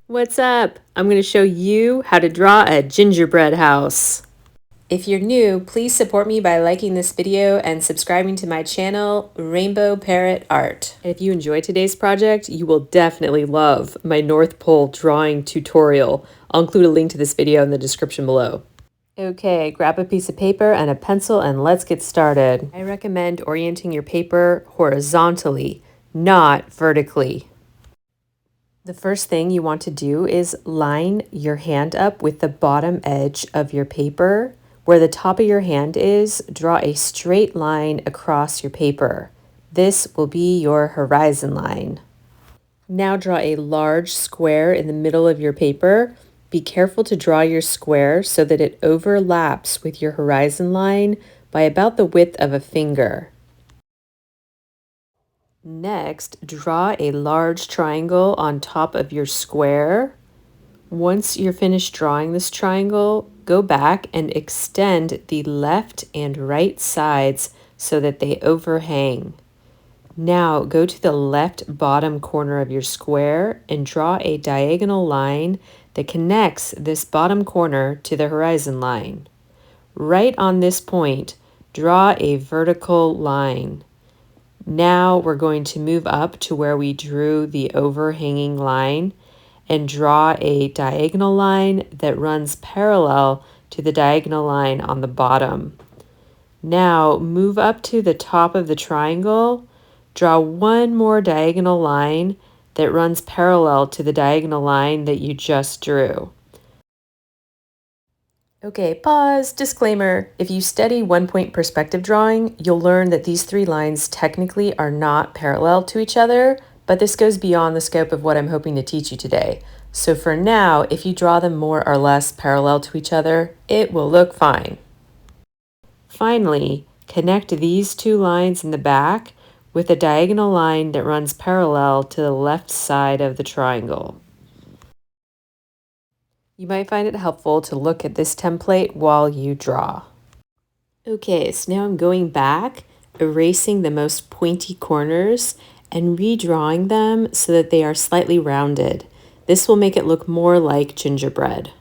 What's up? I'm going to show you how to draw a gingerbread house. If you're new, please support me by liking this video and subscribing to my channel, Rainbow Parrot Art. If you enjoyed today's project, you will definitely love my North Pole drawing tutorial. I'll include a link to this video in the description below. Okay, grab a piece of paper and a pencil and let's get started. I recommend orienting your paper horizontally, not vertically. The first thing you want to do is line your hand up with the bottom edge of your paper. Where the top of your hand is, draw a straight line across your paper. This will be your horizon line. Now draw a large square in the middle of your paper. Be careful to draw your square so that it overlaps with your horizon line by about the width of a finger. Next, draw a large triangle on top of your square. Once you're finished drawing this triangle, go back and extend the left and right sides so that they overhang. Now go to the left bottom corner of your square and draw a diagonal line that connects this bottom corner to the horizon line. Right on this point, draw a vertical line. Now we're going to move up to where we drew the overhanging line and draw a diagonal line that runs parallel to the diagonal line on the bottom. Now move up to the top of the triangle, draw one more diagonal line that runs parallel to the diagonal line that you just drew. Okay, pause. Disclaimer. If you study one-point perspective drawing, you'll learn that these three lines technically are not parallel to each other, but this goes beyond the scope of what I'm hoping to teach you today. So for now, if you draw them more or less parallel to each other, it will look fine. Finally, connect these two lines in the back with a diagonal line that runs parallel to the left side of the triangle. You might find it helpful to look at this template while you draw. Okay, so now I'm going back, erasing the most pointy corners and redrawing them so that they are slightly rounded. This will make it look more like gingerbread.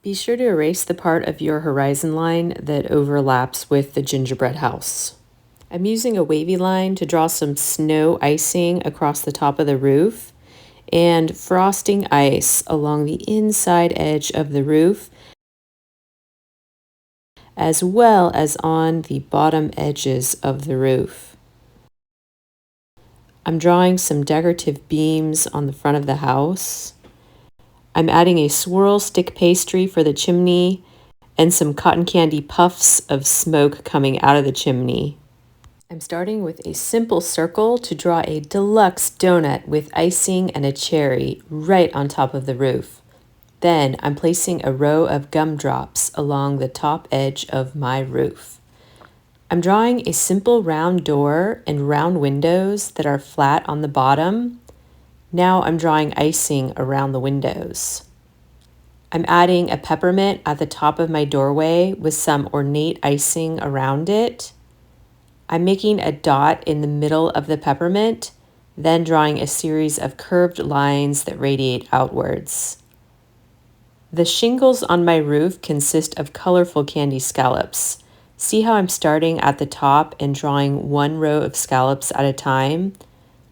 Be sure to erase the part of your horizon line that overlaps with the gingerbread house. I'm using a wavy line to draw some snow icing across the top of the roof and frosting ice along the inside edge of the roof, as well as on the bottom edges of the roof. I'm drawing some decorative beams on the front of the house. I'm adding a swirl stick pastry for the chimney and some cotton candy puffs of smoke coming out of the chimney. I'm starting with a simple circle to draw a deluxe donut with icing and a cherry right on top of the roof. Then I'm placing a row of gumdrops along the top edge of my roof. I'm drawing a simple round door and round windows that are flat on the bottom. Now I'm drawing icing around the windows. I'm adding a peppermint at the top of my doorway with some ornate icing around it. I'm making a dot in the middle of the peppermint, then drawing a series of curved lines that radiate outwards. The shingles on my roof consist of colorful candy scallops. See how I'm starting at the top and drawing one row of scallops at a time?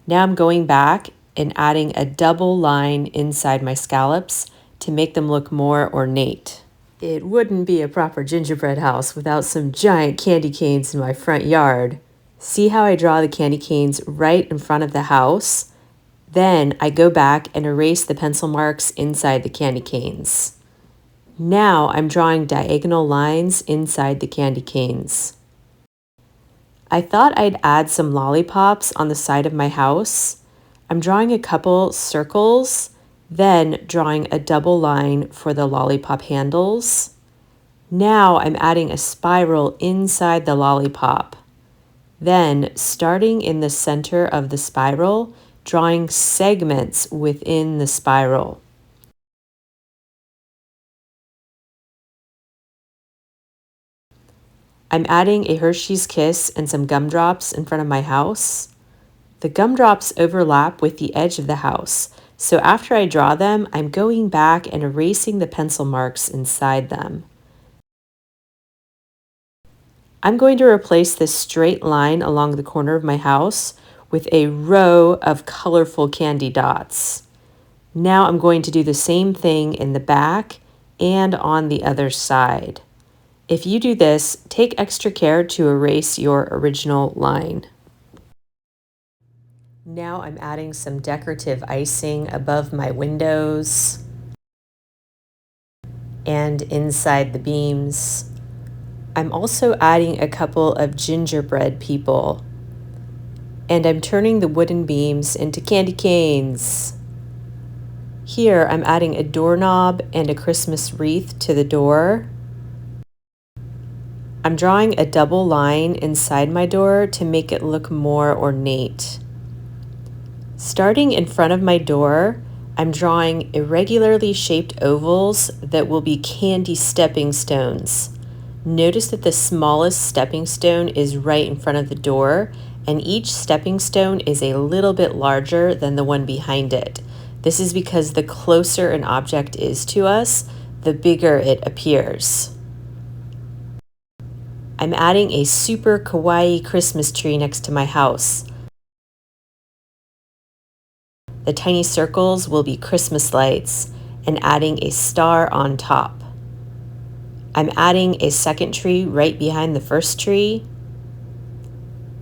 Now I'm going back and adding a double line inside my scallops to make them look more ornate. It wouldn't be a proper gingerbread house without some giant candy canes in my front yard. See how I draw the candy canes right in front of the house? Then I go back and erase the pencil marks inside the candy canes. Now I'm drawing diagonal lines inside the candy canes. I thought I'd add some lollipops on the side of my house. I'm drawing a couple circles, then drawing a double line for the lollipop handles. Now I'm adding a spiral inside the lollipop. Then, starting in the center of the spiral, drawing segments within the spiral. I'm adding a Hershey's Kiss and some gumdrops in front of my house. The gumdrops overlap with the edge of the house, So after I draw them, I'm going back and erasing the pencil marks inside them. I'm going to replace this straight line along the corner of my house with a row of colorful candy dots. Now I'm going to do the same thing in the back and on the other side. If you do this, take extra care to erase your original line. Now I'm adding some decorative icing above my windows and inside the beams. I'm also adding a couple of gingerbread people, and I'm turning the wooden beams into candy canes. Here I'm adding a doorknob and a Christmas wreath to the door. I'm drawing a double line inside my door to make it look more ornate. Starting in front of my door, I'm drawing irregularly shaped ovals that will be candy stepping stones. Notice that the smallest stepping stone is right in front of the door, and each stepping stone is a little bit larger than the one behind it. This is because the closer an object is to us, the bigger it appears. I'm adding a super kawaii Christmas tree next to my house. The tiny circles will be Christmas lights and adding a star on top. I'm adding a second tree right behind the first tree.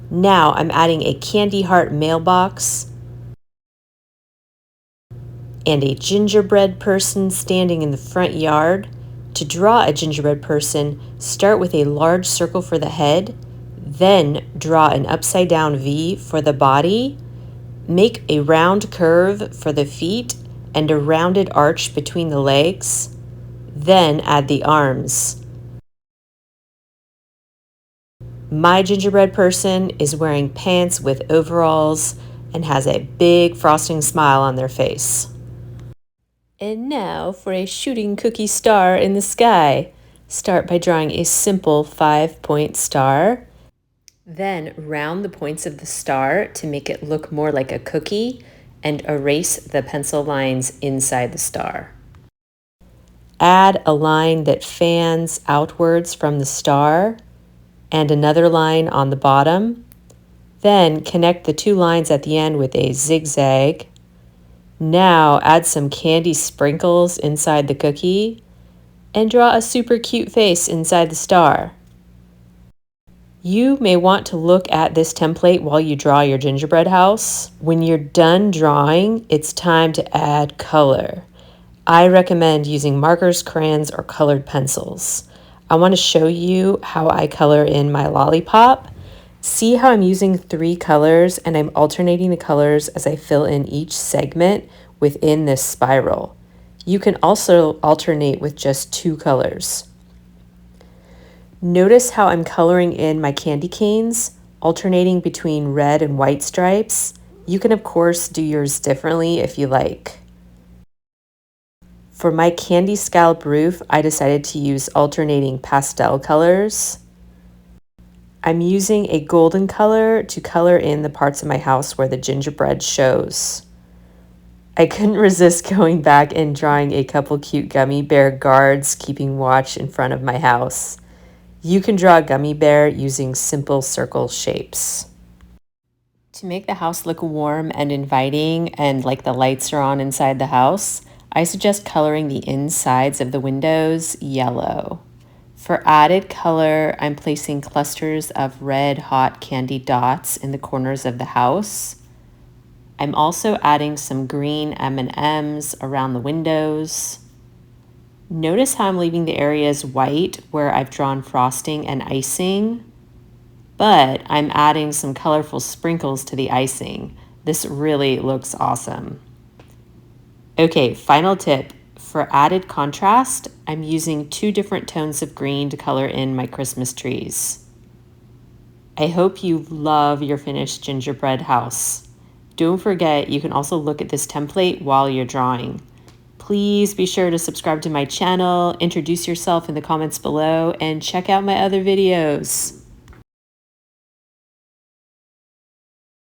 Now I'm adding a candy heart mailbox and a gingerbread person standing in the front yard. To draw a gingerbread person, start with a large circle for the head, then draw an upside down V for the body, make a round curve for the feet and a rounded arch between the legs, then add the arms. My gingerbread person is wearing pants with overalls and has a big frosting smile on their face. And now for a shooting cookie star in the sky. Start by drawing a simple 5-point star. Then round the points of the star to make it look more like a cookie and erase the pencil lines inside the star. Add a line that fans outwards from the star and another line on the bottom. Then connect the two lines at the end with a zigzag. Now add some candy sprinkles inside the cookie and draw a super cute face inside the star. You may want to look at this template while you draw your gingerbread house. When you're done drawing, it's time to add color. I recommend using markers, crayons, or colored pencils. I want to show you how I color in my lollipop. See how I'm using 3 colors and I'm alternating the colors as I fill in each segment within this spiral. You can also alternate with just 2 colors. Notice how I'm coloring in my candy canes, alternating between red and white stripes. You can of course do yours differently if you like. For my candy scallop roof, I decided to use alternating pastel colors. I'm using a golden color to color in the parts of my house where the gingerbread shows. I couldn't resist going back and drawing a couple cute gummy bear guards keeping watch in front of my house. You can draw a gummy bear using simple circle shapes. To make the house look warm and inviting and like the lights are on inside the house, I suggest coloring the insides of the windows yellow. For added color, I'm placing clusters of red hot candy dots in the corners of the house. I'm also adding some green M&Ms around the windows. Notice how I'm leaving the areas white where I've drawn frosting and icing, but I'm adding some colorful sprinkles to the icing. This really looks awesome. Okay, final tip. For added contrast, I'm using 2 different tones of green to color in my Christmas trees. I hope you love your finished gingerbread house. Don't forget, you can also look at this template while you're drawing. Please be sure to subscribe to my channel, introduce yourself in the comments below, and check out my other videos.